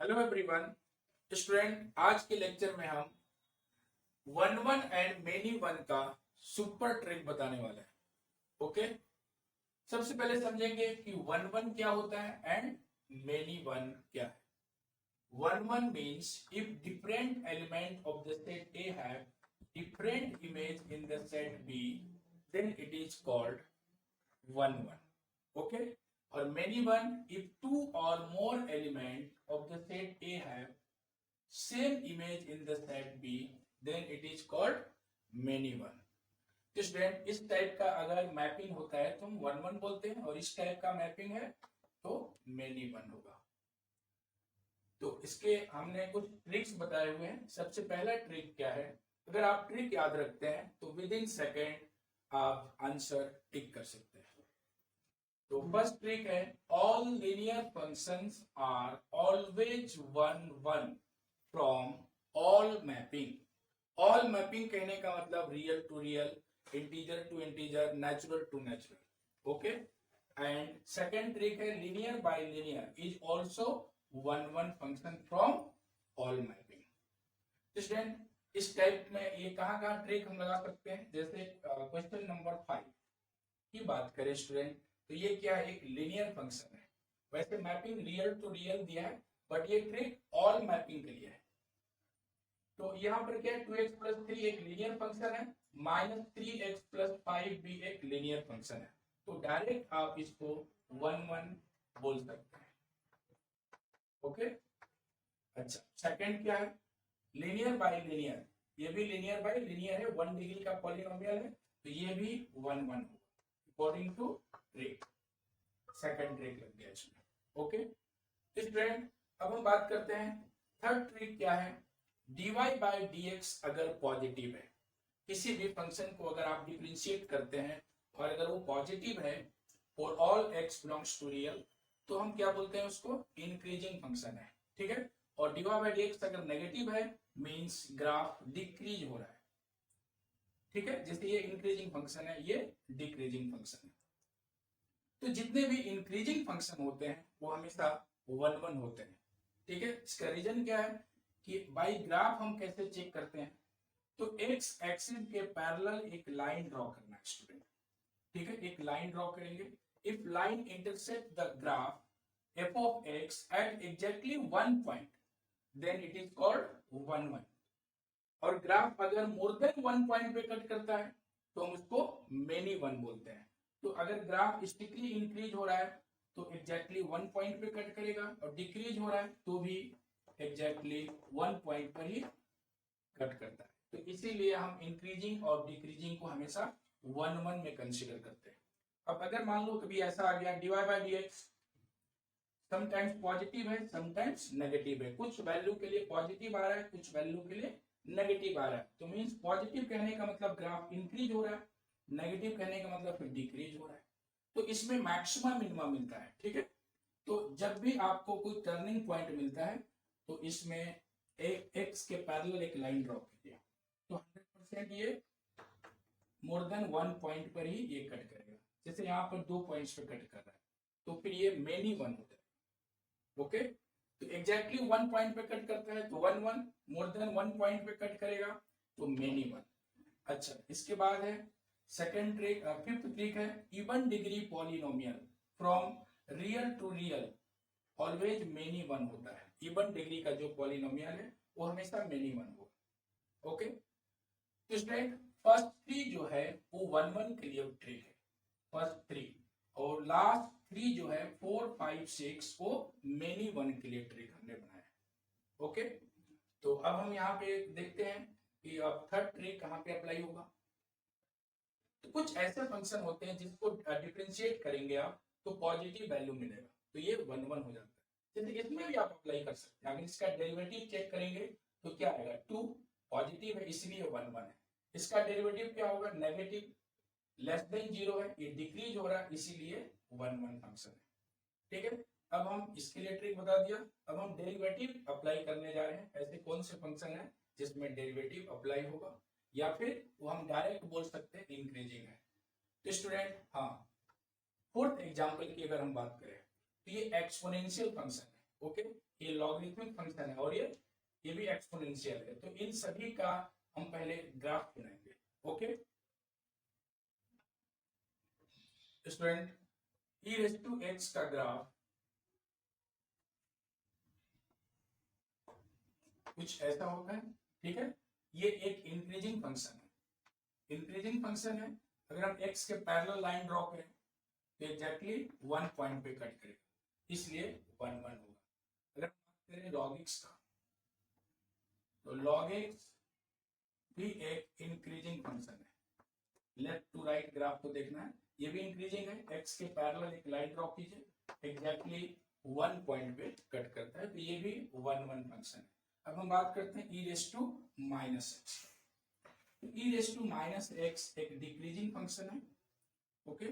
Hello everyone student, आज के lecture में हम one one and many one का सुपर ट्रिक बताने वाले हैं। ओके, सबसे पहले समझेंगे कि वन वन क्या होता है एंड मेनी वन क्या है। One one means if different element of the set A have different image in the set B, then it is called one one. Okay, और many one if two or more element of the set A have same image in the set B, then it is called many one। तो student, इस type का अगर mapping होता है तो हम one one बोलते हैं, और इस टाइप का मैपिंग है तो मेनी वन होगा। तो इसके हमने कुछ ट्रिक्स बताए हुए हैं। सबसे पहला ट्रिक क्या है, अगर आप ट्रिक याद रखते हैं तो विद इन सेकेंड आप आंसर टिक कर सकते हैं। तो फर्स्ट ट्रिक है, all linear functions are always one one from all mapping. All mapping कहने का मतलब real to real, integer to integer, natural to natural. Okay, and second trick है, linear by linear is also one one function from all mapping. Student, इस type में ये कहाँ trick हम लगा सकते हैं, जैसे क्वेश्चन नंबर 5 की बात करें स्टूडेंट, तो ये क्या है, एक लीनियर फंक्शन है। वैसे मैपिंग रियल टू रियल दिया है, बट ये ट्रिक ऑल मैपिंग के लिए है। तो यहाँ पर क्या है, 2x प्लस 3 एक लीनियर फंक्शन है, माइनस 3x प्लस 5 भी एक लीनियर फंक्शन है। तो डायरेक्ट आप इसको वन वन बोल सकते हैं। ओके, अच्छा, सेकंड क्या है, लीनियर बाय लीनियर। ये भी लीनियर बाय लीनियर है, 1 डिग्री का पॉलिनोमियल है, तो ये भी वन वन होगा according to trick. Second trick लग गया इसमें। ओके स्टूडेंट, अब हम बात करते हैं थर्ड ट्रिक क्या है, dy बाय dx अगर पॉजिटिव है, किसी भी फंक्शन को अगर आप डिफरेंशिएट करते हैं और अगर वो पॉजिटिव है for all x belongs to real, तो हम क्या बोलते हैं, उसको इंक्रीजिंग फंक्शन है। ठीक है, और dy बाय dx अगर नेगेटिव है मींस ग्राफ डिक्रीज हो रहा है। ठीक है, जैसे ये इंक्रीजिंग फंक्शन है, ये डिक्रीजिंग फंक्शन है। तो जितने भी इंक्रीजिंग फंक्शन होते हैं वो हमेशा वन वन होते हैं। ठीक है, इसका रीजन क्या है कि बाई ग्राफ हम कैसे चेक करते हैं, तो एक्स एक्सिस के पैरेलल एक लाइन ड्रॉ करना है स्टूडेंट। ठीक है, एक लाइन ड्रॉ करेंगे। If line intersect the graph f of x at exactly one point, then it is called one one. और ग्राफ अगर मोर देन वन पॉइंट पे कट करता है तो हम उसको मेनी वन बोलते हैं। तो अगर ग्राफ स्टिकली इंक्रीज हो रहा है तो एग्जैक्टली वन पॉइंट पे कट करेगा, और डिक्रीज हो रहा है तो भी एग्जैक्टली वन पॉइंट पर ही कट करता है। तो इसीलिए हम इंक्रीजिंग और डिक्रीजिंग को हमेशा वन वन में कंसीडर करते हैं। अब अगर मान लो कभी ऐसा आ गया, dy by dx sometimes positive है समटाइम्स नेगेटिव है, कुछ वैल्यू के लिए पॉजिटिव आ रहा है, कुछ वैल्यू के लिए नेगेटिव आ रहा है, तो मीन्स पॉजिटिव कहने का मतलब ग्राफ इंक्रीज हो रहा है, नेगेटिव कहने का मतलब फिर डिक्रीज हो रहा है। तो इसमें मैक्सिमम मिनिमम मिलता है। ठीक है, तो जब भी आपको कोई टर्निंग पॉइंट मिलता है तो इसमें एक एक्स के पैरेलल एक लाइन ड्रॉ कीजिए, तो 100% ये मोर देन वन पॉइंट पर ही ये कट करेगा। जैसे यहाँ पर 2 पॉइंट्स पे कट कर रहा है तो फिर ये मेनी वन होता है। ओके, तो एग्जैक्टली वन पॉइंट पे कट करता है तो one one, more than one point पे कट करेगा तो मेनी वन। अच्छा, इसके बाद है सेकेंड ट्रिक, फिफ्थ ट्रिक है, even degree polynomial from real to real always many one होता है। इवन डिग्री का जो पॉलिनोमियल है वो हमेशा मेनी वन होगा। ओके, तो स्टूडेंट फर्स्ट 3 जो है वो वन वन के लिए ट्रिक है, फर्स्ट 3, और लास्ट 3 जो है 4 5 6 वो मेनी वन के लिए ट्रिक हमने बनाया। ओके, तो अब हम यहाँ पे देखते हैं कि अब थर्ड ट्रिक कहाँ पे अप्लाई होगा। तो कुछ ऐसे फंक्शन होते हैं जिसको डिफरेंशिएट करेंगे आप तो पॉजिटिव वैल्यू मिलेगा, तो ये वन वन हो जाता है। जैसे इसमें भी आप अप्लाई कर सकते हैं, अगर इसका डेरिवेटिव चेक करेंगे तो क्या आएगा, 2 पॉजिटिव है इसलिए वन वन है। इसका डेरिवेटिव क्या होगा, नेगेटिव लेस देन 0 है, ये डिक्रीज हो रहा है इसीलिए वन वन फंक्शन है। ठीक है, अब हम इसके लिए ट्रिक बता दिया, अब हम डेरिवेटिव अप्लाई करने जा रहे हैं। ऐसे कौन से फंक्शन है जिसमें डेरिवेटिव अप्लाई होगा, या फिर वो हम डायरेक्ट बोल सकते हैं इंक्रीजिंग है। तो स्टूडेंट, हाँ, फोर्थ एग्जांपल की अगर हम बात करें तो ये एक्सपोनेंशियल फंक्शन है। ओके, ये लॉगरिथमिक फंक्शन है और ये भी एक्सपोनेंशियल है। तो इन सभी का हम पहले ग्राफ बनाएंगे। Okay student, e raise to x का ग्राफ कुछ ऐसा होता है। ठीक है, ये एक इंक्रीजिंग फंक्शन है। इंक्रीजिंग फंक्शन है, अगर हम x के पैरेलल लाइन ड्रॉ करें तो एग्जैक्टली 1 पॉइंट पे कट करेगा, इसलिए 1 1 होगा। अगर हम बात करें log x का, तो log x भी एक इंक्रीजिंग फंक्शन है। लेफ्ट टू राइट ग्राफ को देखना है, ये भी इंक्रीजिंग है। x के पैरेलल एक लाइन ड्रॉ कीजिए, एग्जैक्टली 1 पॉइंट पे कट करता है, तो ये भी 1 1 फंक्शन है। अब हम बात करते हैं e raise to minus x. e raise to minus x एक डिक्रीजिंग फंक्शन है। ओके,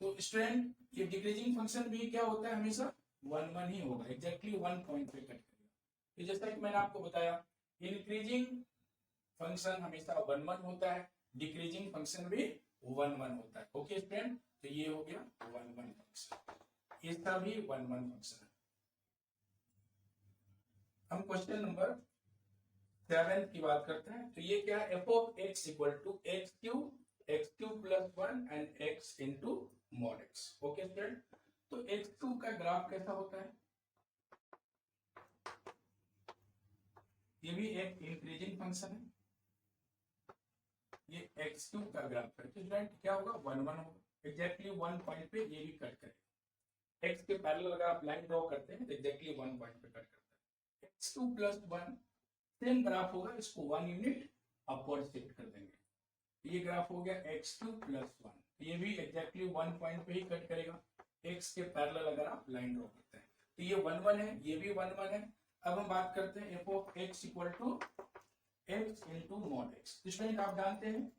तो स्टूडेंट ये डिक्रीजिंग फंक्शन भी क्या होता है, हमेशा 1 1 ही होगा, एग्जैक्टली 1 पॉइंट पे कट करेगा। तो जैसा कि मैंने आपको बताया, इंक्रीजिंग फंक्शन हमेशा 1 1 होता है, डिक्रीजिंग फंक्शन भी 1 1 होता है। ओके स्टूडेंट, तो ये हो गया 1 1 फंक्शन, इसका भी 1 1 फंक्शन है। हम क्वेश्चन नंबर 7 की बात करते हैं। तो ये क्या है, f of x equal to x cube plus 1 and x into mod x. Okay student, तो x2 का ग्राफ कैसा होता है, ये भी एक इंक्रीजिंग फंक्शन है। ये x2 का ग्राफ है, तो स्टूडेंट क्या होगा, 1 1 होगा, एग्जैक्टली 1 पॉइंट पे ये भी कट करेगा। x के पैरेलल अगर आप लाइन ड्रॉ करते हैं तो एग्जैक्टली 1 पॉइंट पे कट करता है। x2 प्लस 1 सेम ग्राफ होगा, इसको 1 यूनिट अपवर्ड शिफ्ट कर देंगे। ये ग्राफ हो गया x2 प्लस 1, ये भी एग्जैक्टली 1 पॉइंट पे ही कट करेगा x के पैरेलल अगर आप लाइन ड्रॉ करते हैं। तो ये 1 1 है, ये भी 1 1 है। अब हम बात करते हैं f of x equal to x into mod x. Student आप जानते हैं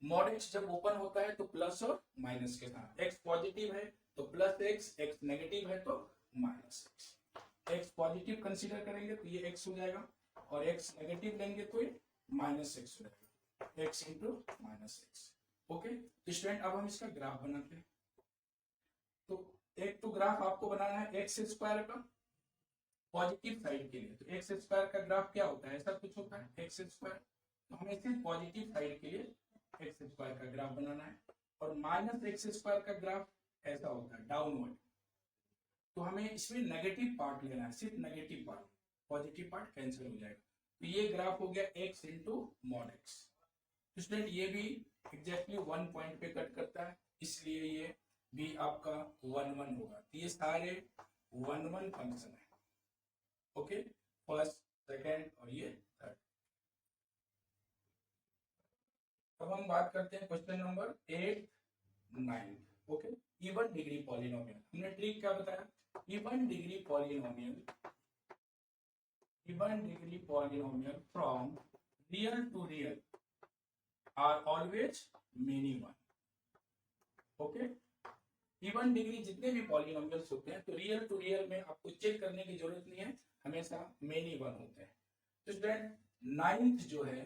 मॉड एक्स जब ओपन होता है तो प्लस और माइनस के साथ, x पॉजिटिव है तो प्लस x नेगेटिव है तो माइनस x पॉजिटिव कंसीडर करेंगे तो ये x हो जाएगा, और x नेगेटिव लेंगे तो ये माइनस x हो जाएगा, x into minus x. Okay, तो स्टूडेंट अब हम इसका ग्राफ बनाते हैं। तो एक तो ग्राफ आपको बनाना है एक्स स्क्वायर का पॉजिटिव साइड के लिए। तो एक्स स्क्वायर का ग्राफ क्या होता है, ऐसा कुछ होता है एक्स स्क्वायर, तो हमें सिर्फ पॉजिटिव साइड के लिए एक्स स्क्वायर का ग्राफ बनाना है। और माइनस एक्स स्क्वायर का ग्राफ ऐसा होता है डाउनवर्ड, तो हमें इसमें नेगेटिव पार्ट लेना है, सिर्फ negative part, positive part cancel हो जाएगा। तो ये ग्राफ हो गया x into mod x. Student ये भी एग्जैक्टली 1 पॉइंट पे कट करता है, इसलिए ये भी आपका 1 1 होगा। तो ये सारे 1 1 फंक्शन है। ओके, फर्स्ट सेकेंड और ये थर्ड। अब हम बात करते हैं question number 8 9। Okay, even degree polynomial, हमने ट्रिक क्या बताया, even degree polynomial from real to real are always many one. Okay, even degree जितने भी पॉलिनोमियल्स होते हैं तो रियल टू रियल में आपको चेक करने की जरूरत नहीं है, हमेशा मेनी वन होते हैं। तो स्टूडेंट नाइन्थ जो है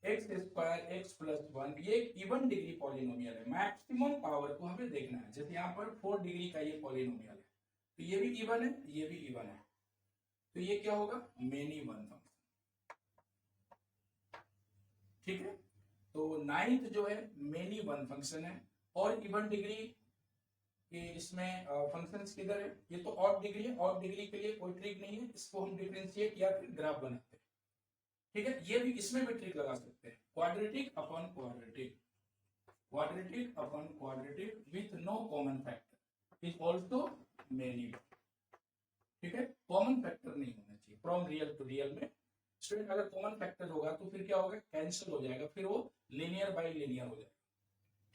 एक्स स्क्वायर एक्स प्लस 1, ये इवन डिग्री पॉलिनोमियल है। मैक्सिमम पावर को हमें देखना है, जैसे यहाँ पर 4 डिग्री का ये पॉलिनोमियल है, तो ये भी इवन है, ये भी इवन है, तो ये क्या होगा, मेनी वन फंक्शन। ठीक है, तो नाइन्थ जो है मेनी वन फंक्शन है। और इवन डिग्री कि इसमें फंक्शंस किधर है, ये तो ऑड डिग्री है, ऑड डिग्री के लिए कोई ट्रिक नहीं है, इसको हम डिफरेंशिएट या फिर ग्राफ बनाते हैं। ठीक है, ये भी इसमें भी ट्रिक लगा सकते हैं, quadratic upon quadratic, quadratic upon quadratic with no common factor is also many. ठीक है, कॉमन फैक्टर नहीं होना चाहिए फ्रॉम रियल टू रियल में। स्टूडेंट अगर कॉमन फैक्टर होगा तो फिर क्या होगा, कैंसिल हो जाएगा, फिर वो लीनियर बाय लीनियर हो जाएगा।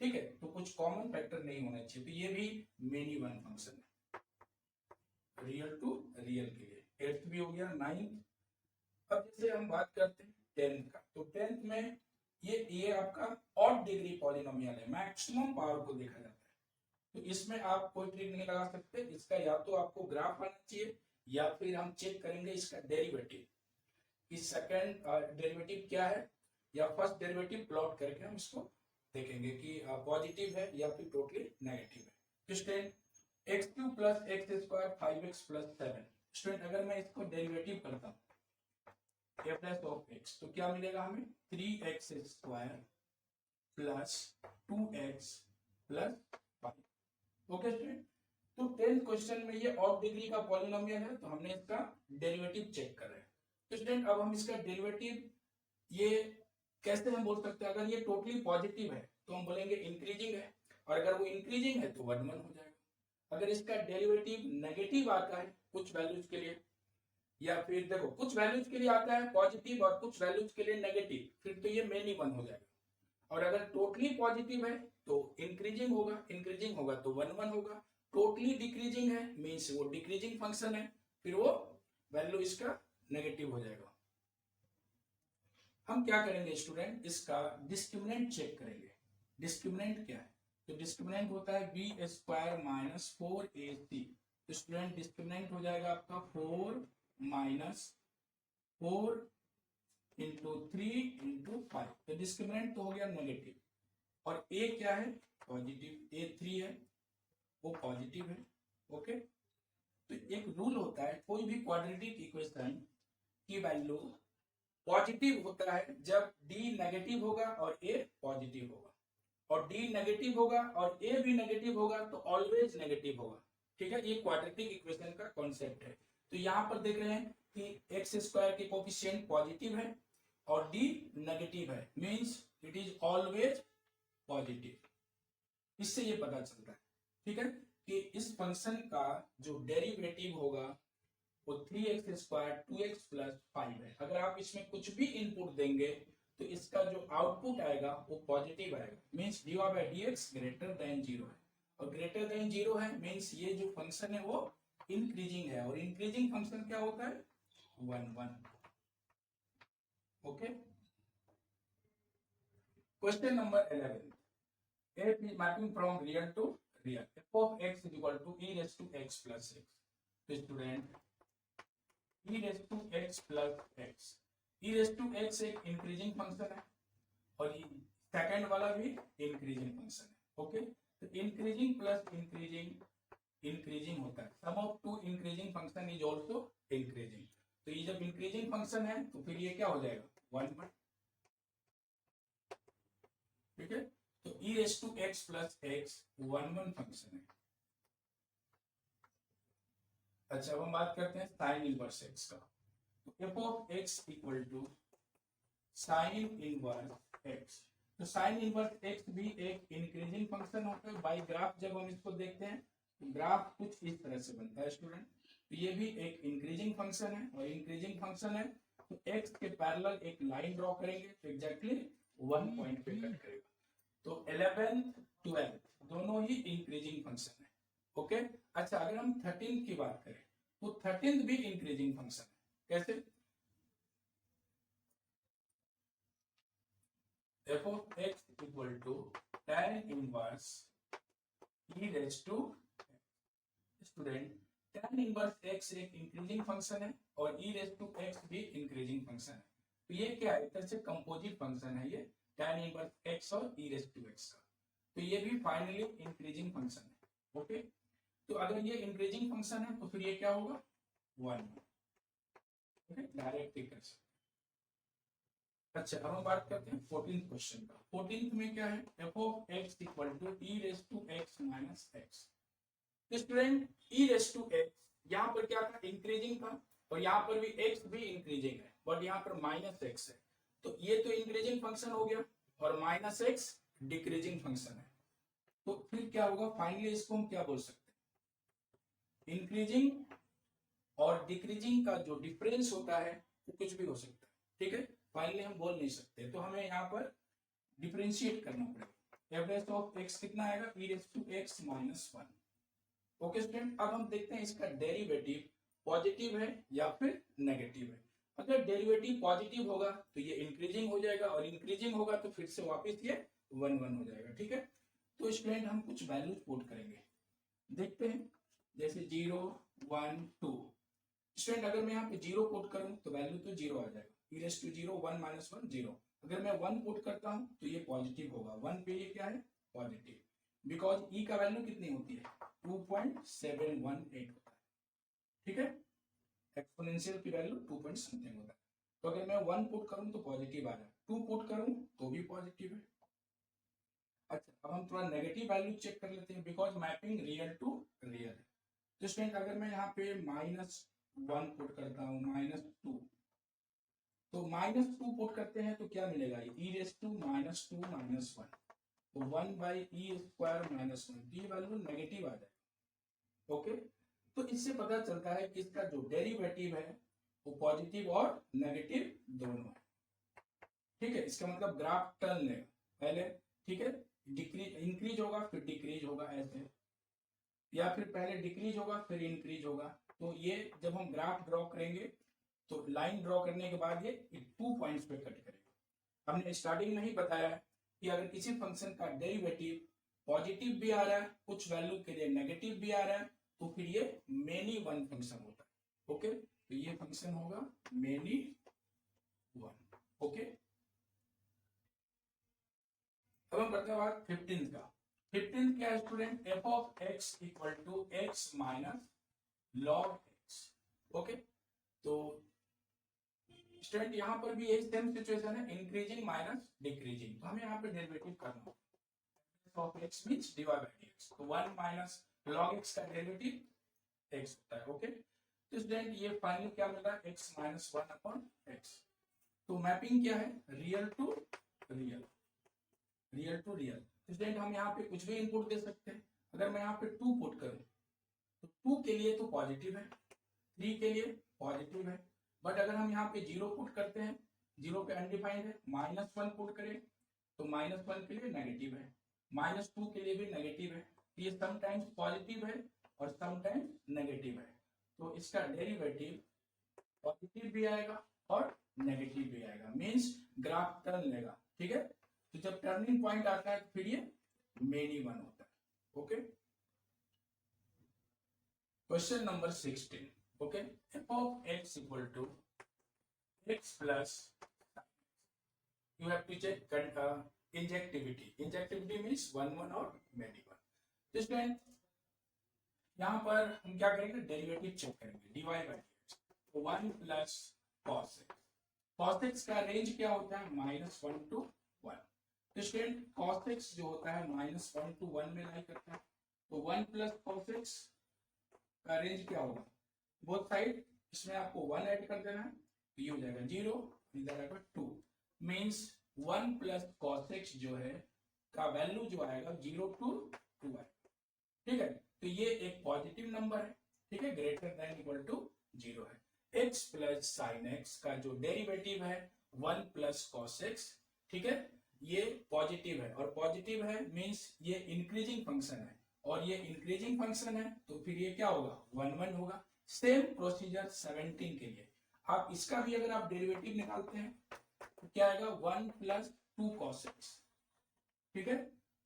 ठीक है, तो कुछ कॉमन फैक्टर नहीं होना चाहिए, तो ये भी मेनी वन फंक्शन है रियल टू रियल के लिए। 8th भी हो गया, 9th। अब जैसे हम बात करते हैं 10th का, तो 10th में ये आपका ऑड डिग्री पॉलिनोमियल है, मैक्सिमम पावर को देखा जाता है, तो इसमें आप कोई ट्रिक नहीं लगा सकते। इसका या तो आपको ग्राफ आना चाहिए या फिर हम चेक करेंगे इसका डेरिवेटिव, इस सेकंड डेरिवेटिव क्या है, या फर्स्ट डेरिवेटिव प्लॉट करके हम इसको देखेंगे कि पॉजिटिव है या फिर टोटली नेगेटिव है। तो student x cube plus x square 5x plus 7। Student अगर मैं इसको डेरिवेटिव करता हूँ एफ प्लस ऑफ एक्स तो क्या मिलेगा हमें 3x square plus 2x plus 5। Okay student, तो 10th क्वेश्चन में ये ऑफ डिग्री का पॉलिनोमियल है तो हमने इसका डेरिवेटिव चेक कर रहे हैं। तो स्टूडेंट अब हम इसका डेरिवेटिव ये कैसे हम बोल सकते हैं, अगर ये टोटली पॉजिटिव है तो हम बोलेंगे इंक्रीजिंग है, और अगर वो इंक्रीजिंग है तो 1 1 हो जाएगा। अगर इसका डेरिवेटिव नेगेटिव आता है कुछ वैल्यूज के लिए, या फिर देखो कुछ वैल्यूज के लिए आता है पॉजिटिव और कुछ वैल्यूज के लिए नेगेटिव, फिर तो ये मेनी 1 हो जाएगा। और अगर टोटली पॉजिटिव है तो इंक्रीजिंग होगा तो 1 1 होगा। टोटली डिक्रीजिंग है मीन्स वो डिक्रीजिंग फंक्शन है, फिर वो वैल्यू इसका नेगेटिव हो जाएगा। हम क्या करेंगे स्टूडेंट, इसका डिस्क्रिमिनेंट चेक करेंगे। डिस्क्रिमिनेंट क्या है, तो डिस्क्रिमिनेंट होता है बी स्क्वायर माइनस 4ac। तो स्टूडेंट डिस्क्रिमिनेंट हो जाएगा आपका 4 माइनस 4 इंटू 3 इंटू 5। तो डिस्क्रिमिनेंट तो हो गया नेगेटिव, और ए क्या है पॉजिटिव, ए 3 है वो पॉजिटिव है। ओके, तो एक रूल होता है कोई भी क्वाड्रेटिक इक्वेशन की वैल्यू पॉजिटिव होता है जब डी नेगेटिव होगा और ए पॉजिटिव होगा, और डी नेगेटिव होगा और ए भी नेगेटिव होगा तो ऑलवेज नेगेटिव होगा। ठीक है, ये क्वाड्रेटिक इक्वेशन का कॉन्सेप्ट है। तो यहां पर देख रहे हैं कि एक्स स्क्वायर के कोफिशिएंट पॉजिटिव है और डी नेगेटिव है, means it is always positive. इससे ये पता चलता है, ठीक है, कि इस फंक्शन का जो डेरिवेटिव होगा वो 3x स्क्वायर 2x प्लस 5 है। अगर आप इसमें कुछ भी इनपुट देंगे तो इसका जो आउटपुट आएगा वो पॉजिटिव आएगा, means dy by dx greater than 0 है, और ग्रेटर देन 0 है मींस ये जो फंक्शन है वो इंक्रीजिंग है, और इंक्रीजिंग फंक्शन क्या होता है 1 1। Okay, question number 11, f is mapping from real to real, f of x is equal to e raised to x plus x। तो student e raised to x plus x, e raised to x एक increasing function है और second वाला भी increasing function है। Okay, तो increasing plus increasing increasing होता है, sum of two increasing function is also increasing. तो ये जब इंक्रीजिंग फंक्शन है तो फिर ये क्या हो जाएगा 1 1। ठीक है, तो e raised to x plus x 1 1 function है। अच्छा, अब हम बात करते हैं साइन इनवर्स एक्स का। तो f of x equal to sine inverse x. तो साइन इनवर्स एक्स भी एक इंक्रीजिंग फंक्शन होता है। बाय ग्राफ जब हम इसको देखते हैं तो ग्राफ कुछ इस तरह से बनता है स्टूडेंट। तो ये भी एक इंक्रीजिंग फंक्शन है, और इंक्रीजिंग फंक्शन है तो एक्स के पैरेलल एक लाइन ड्रॉ करेंगे तो एग्जैक्टली 1 पॉइंट पे कट करेगा। तो 11 12 दोनों ही इंक्रीजिंग फंक्शन है। ओके, अच्छा अगर हम 13 की बात करें तो 13 भी इंक्रीजिंग फंक्शन है। कैसे, f of x equal to tan inverse e raise to. Student tan inverse x एक इंक्रीजिंग फंक्शन है और e रेज टू x भी इंक्रीजिंग फंक्शन है। तो ये क्या है, तरह से कंपोजिट फंक्शन है ये tan इनवर्स x और e रेज टू x का। तो ये भी फाइनली इंक्रीजिंग फंक्शन है। ओके, तो अगर ये इंक्रीजिंग फंक्शन है तो फिर ये क्या होगा 1। ओके, डायरेक्ट कर सकते। अच्छा, अब हम बात करते हैं 14th क्वेश्चन का। 14th में क्या है, f of x equal to e raise to x minus x। तो student e raise to x यहाँ पर क्या था इंक्रीजिंग था, और यहाँ पर भी x भी इंक्रीजिंग है बट यहाँ पर माइनस x है। तो ये तो इंक्रीजिंग फंक्शन हो गया और माइनस x डिक्रीजिंग फंक्शन है। तो फिर क्या होगा, फाइनली इसको हम क्या बोल सकते हैं, इंक्रीजिंग और डिक्रीजिंग का जो डिफरेंस होता है वो कुछ भी हो सकता है। ठीक है, फाइनली हम बोल नहीं सकते, तो हमें यहाँ पर डिफरेंशिएट करना पड़ेगा। एवरेज ऑफ x कितना आएगा e raise to x minus 1। Okay student, अब हम देखते हैं इसका डेरिवेटिव पॉजिटिव है या फिर नेगेटिव है। अगर डेरिवेटिव पॉजिटिव होगा तो ये इंक्रीजिंग हो जाएगा, और इंक्रीजिंग होगा तो फिर से वापस ये 1 1 हो जाएगा। ठीक है, तो स्टूडेंट हम कुछ वैल्यूज पुट करेंगे, देखते हैं, जैसे 0 1 2। स्टूडेंट अगर मैं यहाँ पे 0 पुट करूं तो वैल्यू तो 0 आ जाएगा, e रेज टू 0 1 माइनस 1 0। अगर मैं 1 पुट करता हूं तो ये पॉजिटिव होगा, 1 पे ये क्या है पॉजिटिव। बिकॉज ई का वैल्यू कितनी होती है 2.718 होता है, ठीक है। एक्सपोनेंशियल की वैल्यू 2 पॉइंट समथिंग होता है। तो अगर मैं 1 पुट करूं तो पॉजिटिव आ रहा है, 2 पुट करूं तो भी पॉजिटिव है। अच्छा, अब हम थोड़ा नेगेटिव वैल्यू चेक कर लेते हैं, because mapping real to real है। तो स्टूडेंट अगर मैं यहाँ पे -1 पुट करता हूँ, -2, तो -2 पुट करते हैं तो क्या मिलेगा, e रेस टू -2 -1, तो 1/e² -1, ये वैल्यू नेगेटिव आ जाएगा, ओके। तो इससे पता चलता है कि इसका जो डेरिवेटिव है वो पॉजिटिव और नेगेटिव दोनों है, ठीक है। इसका मतलब ग्राफ टर्न लेगा पहले, ठीक है, डिक्रीज इंक्रीज होगा फिर डिक्रीज होगा ऐसे, या फिर पहले डिक्रीज होगा फिर इंक्रीज होगा। तो ये जब हम ग्राफ ड्रॉ करेंगे तो लाइन ड्रॉ करने के बाद ये 2 पॉइंट्स पे कट करेगा। हमने स्टार्टिंग में ही बताया कि अगर किसी फंक्शन का डेरिवेटिव पॉजिटिव भी आ रहा है, कुछ वैल्यू के लिए नेगेटिव भी आ रहा है, तो फिर ये मेनी वन फंक्शन होता है, ओके। तो ये फंक्शन होगा मेनी वन, ओके। अब हम करते हैं बात 15 का। 15 क्या है student, f of x equal to x minus log x, okay. तो स्टूडेंट यहाँ पर भी यही सेम सिचुएशन है, इंक्रीजिंग माइनस डिक्रीजिंग, तो हमें यहाँ पे डेरिवेटिव करना होगा। Of x means dy by dx, तो 1 माइनस log x का डेरिवेटिव x होता है, ओके। तो स्टूडेंट ये फाइनली क्या मिल रहा है, x माइनस 1 अपॉन x। तो मैपिंग क्या है, real to real, real to real. तो स्टूडेंट हम यहाँ पे कुछ भी इनपुट दे सकते हैं। अगर मैं यहाँ पे 2 पुट करूं तो 2 के लिए तो पॉजिटिव है, 3 के लिए पॉजिटिव है, बट अगर हम यहाँ पे 0 पुट करते हैं, 0 पे अनडिफाइंड है, -1 पुट करें तो -1 के लिए नेगेटिव है, -2 के लिए भी नेगेटिव है। ये समटाइम्स पॉजिटिव है और समटाइम्स नेगेटिव है, तो इसका डेरिवेटिव पॉजिटिव भी आएगा और नेगेटिव भी आएगा, मींस ग्राफ टर्न लेगा, ठीक है। तो जब टर्निंग पॉइंट आता है फिर ये मेनी वन होता है, okay. Question number 16, okay. F of x equal to x plus, you have to check injectivity. Injectivity means 1 1 और many 1. तो स्टूडेंट यहाँ पर हम क्या करेंगे, डेरिवेटिव चेक करेंगे, dy by dx, तो 1 plus cos x, cos x का रेंज क्या होता है, -1 to 1। तो स्टूडेंट cos x जो होता है -1 to 1 में लाई करता है, तो 1 प्लस cos x का रेंज क्या होगा, बोथ साइड इसमें आपको 1 ऐड कर देना है, तो ये हो जाएगा 0, इधर आएगा 2, मींस 1 प्लस cos x जो है का वैल्यू जो आएगा 0 to 2 है, ठीक है। तो ये एक पॉजिटिव नंबर है, ठीक है, ग्रेटर देन इक्वल टू 0 है। x प्लस साइन x का जो डेरिवेटिव है 1 प्लस cos x, ठीक है, ये पॉजिटिव है, और पॉजिटिव है मींस ये इंक्रीजिंग फंक्शन है, और ये इंक्रीजिंग फंक्शन है तो फिर ये क्या होगा, 1 1 होगा। सेम प्रोसीजर 17 के लिए, आप इसका भी अगर आप डेरिवेटिव निकालते हैं तो क्या आएगा, 1 प्लस 2 cos x, ठीक है।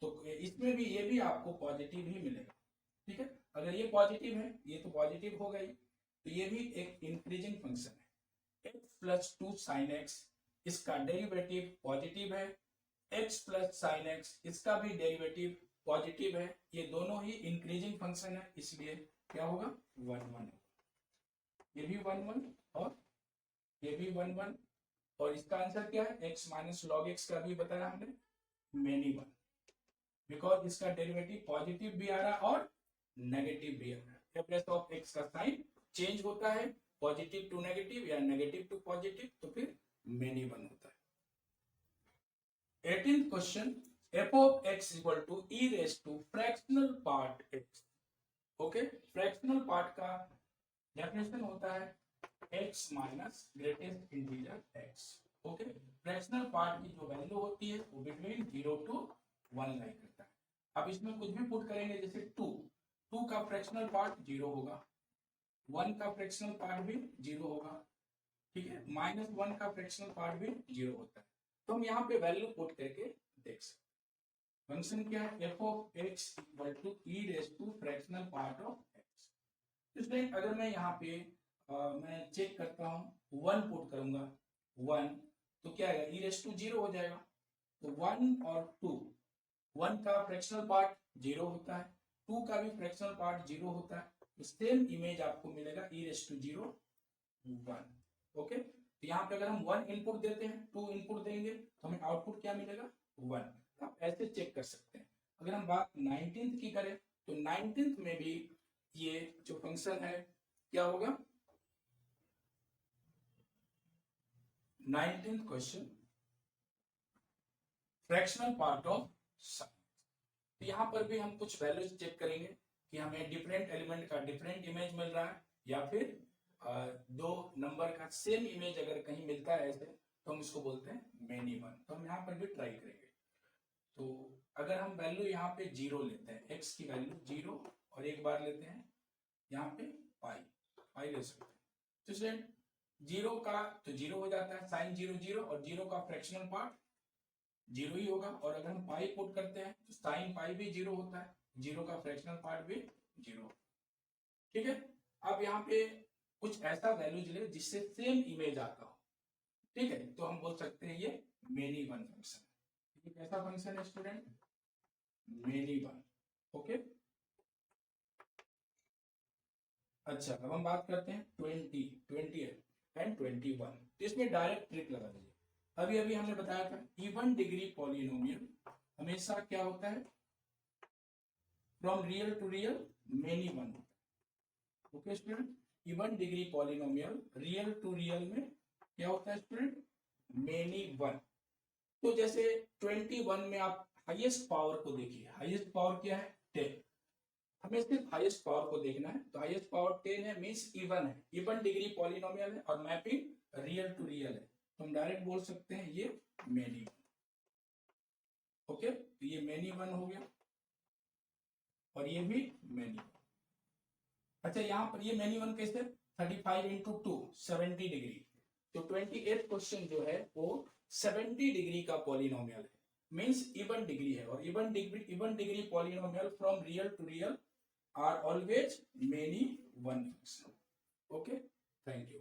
तो इसमें भी ये भी आपको पॉजिटिव ही मिलेगा, ठीक है। अगर ये पॉजिटिव है, ये तो पॉजिटिव होगा ही, तो ये भी एक इंक्रीजिंग फंक्शन है। x प्लस 2 साइन x, इसका डेरिवेटिव पॉजिटिव है, x प्लस साइन x, इसका भी डेरिवेटिव पॉजिटिव है, ये दोनों ही इंक्रीजिंग फंक्शन है, इसलिए क्या होगा, 1 1 होगा। ये भी 1 1 और ये भी 1 1, और इसका आंसर क्या है, x माइनस लॉग एक्स का भी बताया हमने, मेनी वन, बिकॉज इसका डेरिवेटिव पॉजिटिव भी आ रहा है और नेगेटिव भी आ रहा है। एवरेज ऑफ x का साइन चेंज होता है, पॉजिटिव टू नेगेटिव या नेगेटिव टू पॉजिटिव, तो फिर मेनी वन होता है। 18th question, f of x equal to e raise to fractional part x, okay. Fractional part का डेफिनेशन होता है x minus greatest integer x, okay. Fractional part की जो वैल्यू होती है वो बिटवीन 0 to 1 लाई करता है। अब इसमें कुछ भी पुट करेंगे, जैसे 2 का फ्रैक्शनल पार्ट 0 होगा, 1 का फ्रैक्शनल पार्ट भी 0 होगा, ठीक है, -1 का फ्रैक्शनल पार्ट भी 0 होता है। तो हम यहाँ पे वैल्यू पुट करके देख सकते। फंक्शन क्या है, f of x equal to e raise to fractional part of x। इसलिए अगर मैं यहाँ पे मैं चेक करता हूँ, 1 पुट करूंगा, 1, तो क्या आएगा, e रेस टू 0 हो जाएगा। तो 1 और 2, 1 का फ्रैक्शनल पार्ट जीरो होता है, 2 का भी फ्रैक्शनल पार्ट जीरो होता है, तो सेम इमेज आपको मिलेगा e रेस टू 0 1। ओके, तो यहाँ पे अगर हम 1 इनपुट देते हैं, 2 इनपुट देंगे तो हमें आउटपुट क्या मिलेगा 1। तो आप ऐसे चेक कर सकते हैं। अगर हम बात 19th की करें तो 19th में भी ये जो फंक्शन है क्या होगा, 19th question fractional part of sine. तो यहाँ पर भी हम कुछ वैल्यूज चेक करेंगे कि हमें डिफरेंट एलिमेंट का डिफरेंट इमेज मिल रहा है या फिर दो नंबर का सेम इमेज अगर कहीं मिलता है ऐसे, तो हम इसको बोलते हैं मेनी वन। तो हम यहाँ पर भी ट्राई करेंगे। तो अगर हम वैल्यू यहाँ पे जीरो लेते हैं, एक्स की वैल्यू जीरो, और एक बार लेते हैं यहाँ पे पाई ले सकते हैं, तो स्टूडेंट जीरो का तो जीरो हो जाता है, साइन जीरो जीरो, और जीरो का फ्रैक्शनल पार्ट जीरो ही होगा। और अगर हम पाई पुट करते हैं तो साइन पाई भी जीरो होता है, जीरो का फ्रैक्शनल पार्ट भी जीरो। ठीक है, अब यहाँ पे कुछ ऐसा वैल्यूज ले जिससे सेम इमेज आता हो। ठीक है, तो हम बोल सकते हैं ये मेनी वन फंक्शन। ये कैसा फंक्शन है स्टूडेंट, मेनी वन। ओके, अच्छा अब हम बात करते हैं 20 एंड 21। तो इसमें डायरेक्ट ट्रिक लगा दीजिए। अभी अभी हमने बताया था इवन डिग्री पॉलिनोमियल हमेशा क्या होता है, from real to real many one होता है। Okay student, even degree polynomial real to real में क्या होता है स्टूडेंट, मेनी वन। तो जैसे 21 में आप हाईएस्ट पावर को देखिए, हाईएस्ट पावर क्या है 10, हमें सिर्फ हाईएस्ट पावर को देखना है। तो हाईएस्ट पावर 10 है, मींस इवन है, इवन डिग्री पॉलिनोमियल है और मैपिंग रियल टू रियल है, तो हम डायरेक्ट बोल सकते हैं ये मेनी वन। ओके, तो ये मेनी वन हो गया और ये भी मेनी वन। अच्छा यहाँ पर ये मेनी वन कैसे, 35 इंटू 2 70 डिग्री। तो 28th क्वेश्चन जो है वो 70 डिग्री का पॉलिनोमियल है, मींस इवन डिग्री है, और even degree polynomial from real to real are always many one function. Okay, thank you.